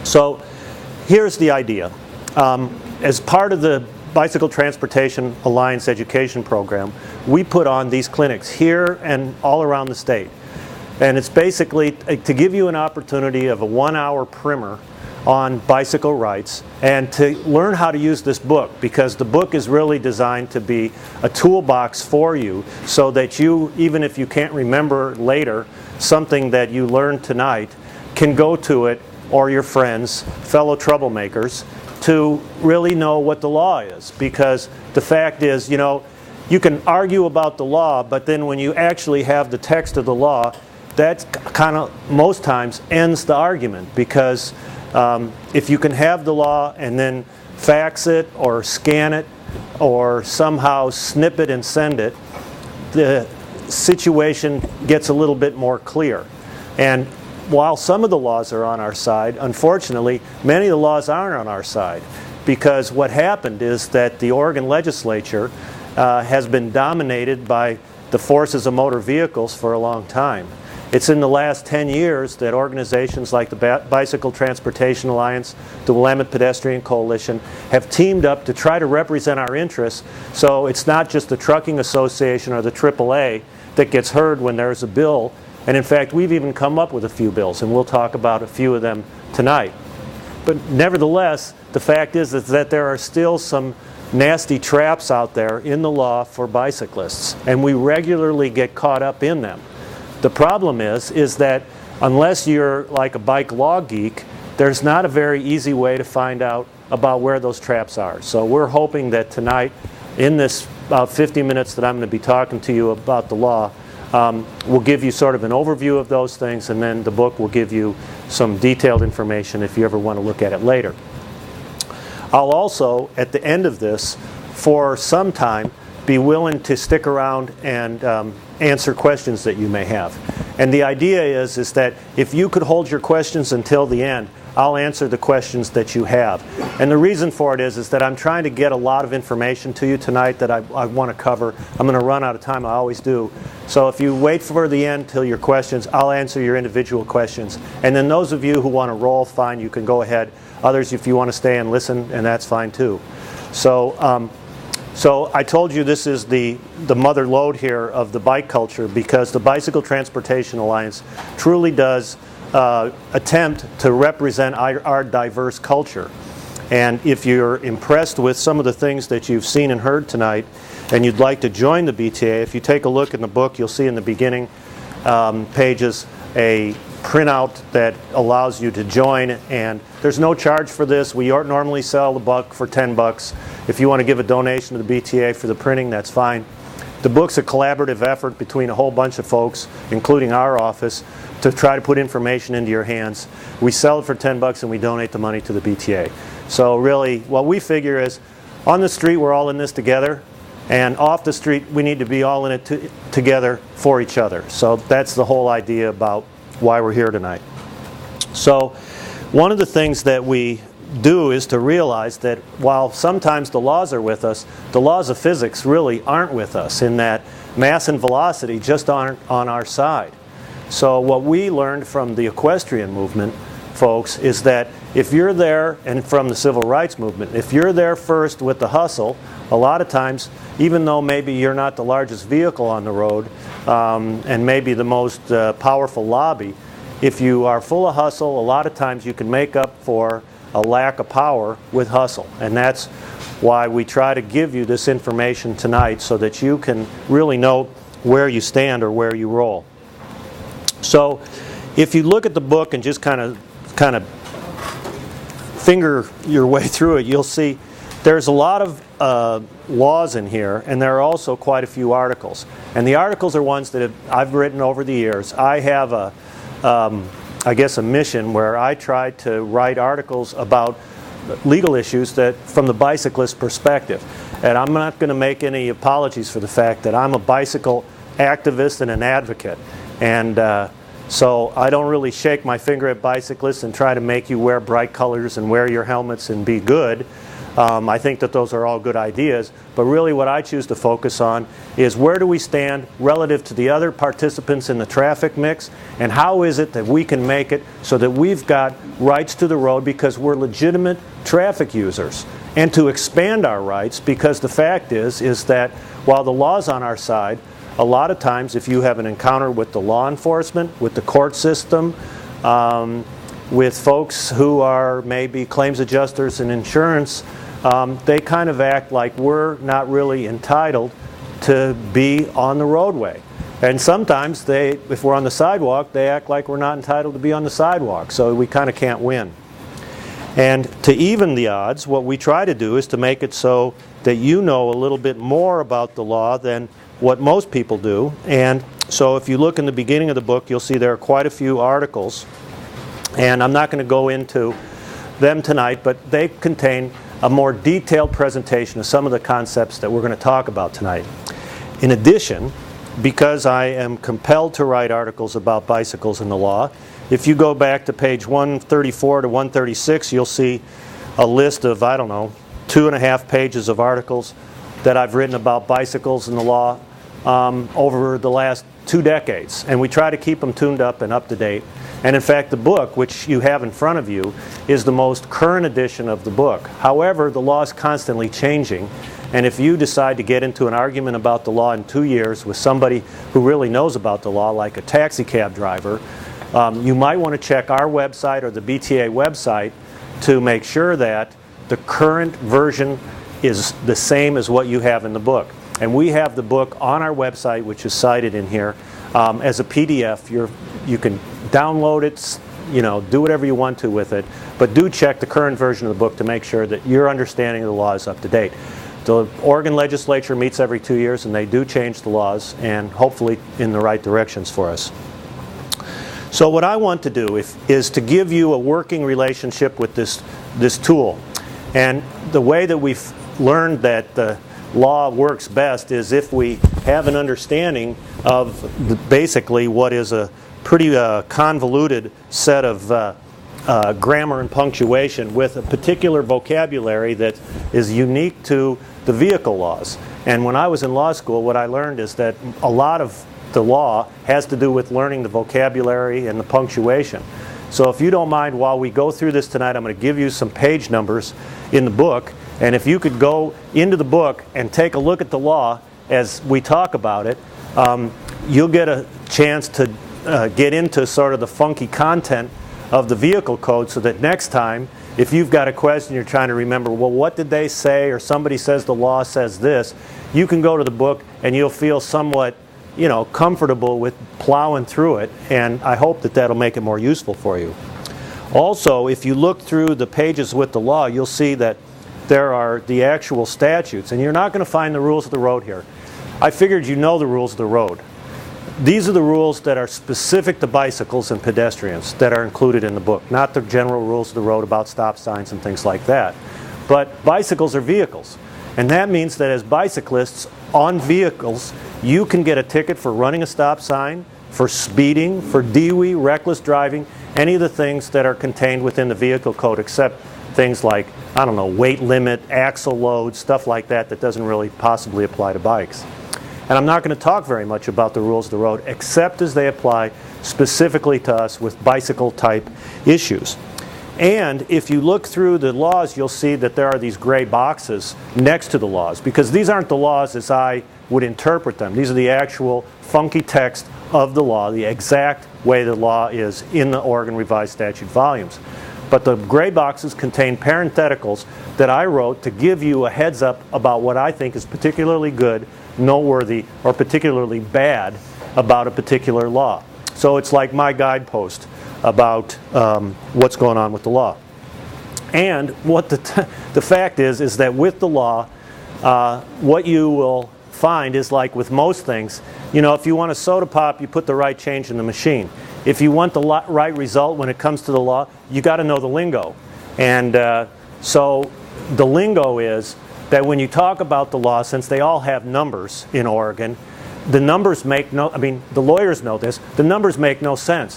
So here's the idea. As part of the Bicycle Transportation Alliance education program, we put on these clinics here and all around the state. And it's basically to give you an opportunity of a 1-hour primer on bicycle rights and to learn how to use this book, because the book is really designed to be a toolbox for you so that you, even if you can't remember later something that you learned tonight, can go to it, or your friends, fellow troublemakers, to really know what the law is. Because the fact is, you can argue about the law, but then when you actually have the text of the law, that kind of most times ends the argument. Because if you can have the law and then fax it or scan it or somehow snip it and send it, the situation gets a little bit more clear. And while some of the laws are on our side, unfortunately, many of the laws aren't on our side. Because what happened is that the Oregon legislature has been dominated by the forces of motor vehicles for a long time. It's in the last 10 years that organizations like the Bicycle Transportation Alliance, the Willamette Pedestrian Coalition, have teamed up to try to represent our interests. So it's not just the Trucking Association or the AAA that gets heard when there's a bill. And in fact, we've even come up with a few bills, and we'll talk about a few of them tonight. But nevertheless, the fact is that there are still some nasty traps out there in the law for bicyclists, and we regularly get caught up in them. The problem is that unless you're like a bike law geek, there's not a very easy way to find out about where those traps are. So we're hoping that tonight, in this about 50 minutes that I'm going to be talking to you about the law, we'll give you sort of an overview of those things, and then the book will give you some detailed information if you ever want to look at it later. I'll also, at the end of this, for some time, be willing to stick around and answer questions that you may have. And the idea is that if you could hold your questions until the end, I'll answer the questions that you have. And the reason for it is that I'm trying to get a lot of information to you tonight that I want to cover. I'm going to run out of time, I always do. So if you wait for the end till your questions, I'll answer your individual questions. And then those of you who want to roll, fine, you can go ahead. Others, if you want to stay and listen, and that's fine too. So I told you this is the mother lode here of the bike culture, because the Bicycle Transportation Alliance truly does attempt to represent our diverse culture. And if you're impressed with some of the things that you've seen and heard tonight, and you'd like to join the BTA, if you take a look in the book, you'll see in the beginning pages a printout that allows you to join, and there's no charge for this. We normally sell the book for $10. If you want to give a donation to the BTA for the printing, that's fine. The book's a collaborative effort between a whole bunch of folks, including our office, to try to put information into your hands. We sell it for $10 and we donate the money to the BTA. So really, what we figure is, on the street we're all in this together, and off the street we need to be all in it together for each other. So that's the whole idea about why we're here tonight. So one of the things that we do is to realize that while sometimes the laws are with us, the laws of physics really aren't with us, in that mass and velocity just aren't on our side. So what we learned from the equestrian movement, folks, is that if you're there, and from the civil rights movement, if you're there first with the hustle, a lot of times, even though maybe you're not the largest vehicle on the road, and maybe the most powerful lobby, if you are full of hustle, a lot of times you can make up for a lack of power with hustle. And that's why we try to give you this information tonight, so that you can really know where you stand or where you roll. So if you look at the book and just kind of finger your way through it, you'll see there's a lot of laws in here, and there are also quite a few articles. And the articles are ones that I've written over the years. I have I guess a mission where I try to write articles about legal issues that from the bicyclist perspective. And I'm not going to make any apologies for the fact that I'm a bicycle activist and an advocate. And so I don't really shake my finger at bicyclists and try to make you wear bright colors and wear your helmets and be good. I think that those are all good ideas, but really what I choose to focus on is where do we stand relative to the other participants in the traffic mix, and how is it that we can make it so that we've got rights to the road because we're legitimate traffic users, and to expand our rights, because the fact is that while the law's on our side, a lot of times if you have an encounter with the law enforcement, with the court system, with folks who are maybe claims adjusters and insurance, they kind of act like we're not really entitled to be on the roadway. And sometimes if we're on the sidewalk, they act like we're not entitled to be on the sidewalk. So we kind of can't win. And to even the odds, what we try to do is to make it so that you know a little bit more about the law than what most people do. And so if you look in the beginning of the book, you'll see there are quite a few articles. And I'm not going to go into them tonight, but they contain a more detailed presentation of some of the concepts that we're going to talk about tonight. In addition, because I am compelled to write articles about bicycles in the law, if you go back to page 134 to 136, you'll see a list of, I don't know, 2.5 pages of articles that I've written about bicycles in the law over the last 2 decades. And we try to keep them tuned up and up to date. And in fact, the book, which you have in front of you, is the most current edition of the book. However, the law is constantly changing. And if you decide to get into an argument about the law in 2 years with somebody who really knows about the law, like a taxi cab driver, you might want to check our website or the BTA website to make sure that the current version is the same as what you have in the book. And we have the book on our website, which is cited in here, as a PDF. You can download it, do whatever you want to with it, but do check the current version of the book to make sure that your understanding of the law is up to date. The Oregon legislature meets every 2 years, and they do change the laws, and hopefully in the right directions for us. So what I want to do is to give you a working relationship with this tool. And the way that we've learned that the law works best is if we have an understanding of basically what is a pretty convoluted set of grammar and punctuation with a particular vocabulary that is unique to the vehicle laws. And when I was in law school, what I learned is that a lot of the law has to do with learning the vocabulary and the punctuation. So if you don't mind, while we go through this tonight, I'm going to give you some page numbers in the book. And if you could go into the book and take a look at the law as we talk about it, you'll get a chance to get into sort of the funky content of the vehicle code, so that next time, if you've got a question you're trying to remember, well, what did they say, or somebody says the law says this, you can go to the book and you'll feel somewhat comfortable with plowing through it, and I hope that that'll make it more useful for you. Also, if you look through the pages with the law, you'll see that there are the actual statutes, and you're not going to find the rules of the road here. I figured you know the rules of the road. These are the rules that are specific to bicycles and pedestrians that are included in the book, not the general rules of the road about stop signs and things like that. But bicycles are vehicles, and that means that as bicyclists on vehicles, you can get a ticket for running a stop sign, for speeding, for DWI, reckless driving, any of the things that are contained within the vehicle code, except things like, I don't know, weight limit, axle load, stuff like that doesn't really possibly apply to bikes. And I'm not going to talk very much about the rules of the road, except as they apply specifically to us with bicycle type issues. And if you look through the laws, you'll see that there are these gray boxes next to the laws, because these aren't the laws as I would interpret them. These are the actual funky text of the law, the exact way the law is in the Oregon Revised Statute volumes. But the gray boxes contain parentheticals that I wrote to give you a heads up about what I think is particularly good, noteworthy, or particularly bad about a particular law. So it's like my guidepost about what's going on with the law. And what the fact is that with the law, what you will find is, like with most things, if you want a soda pop, you put the right change in the machine. If you want the right result when it comes to the law, you got to know the lingo. And so the lingo is that when you talk about the law, since they all have numbers in Oregon, the numbers make the lawyers know this, the numbers make no sense.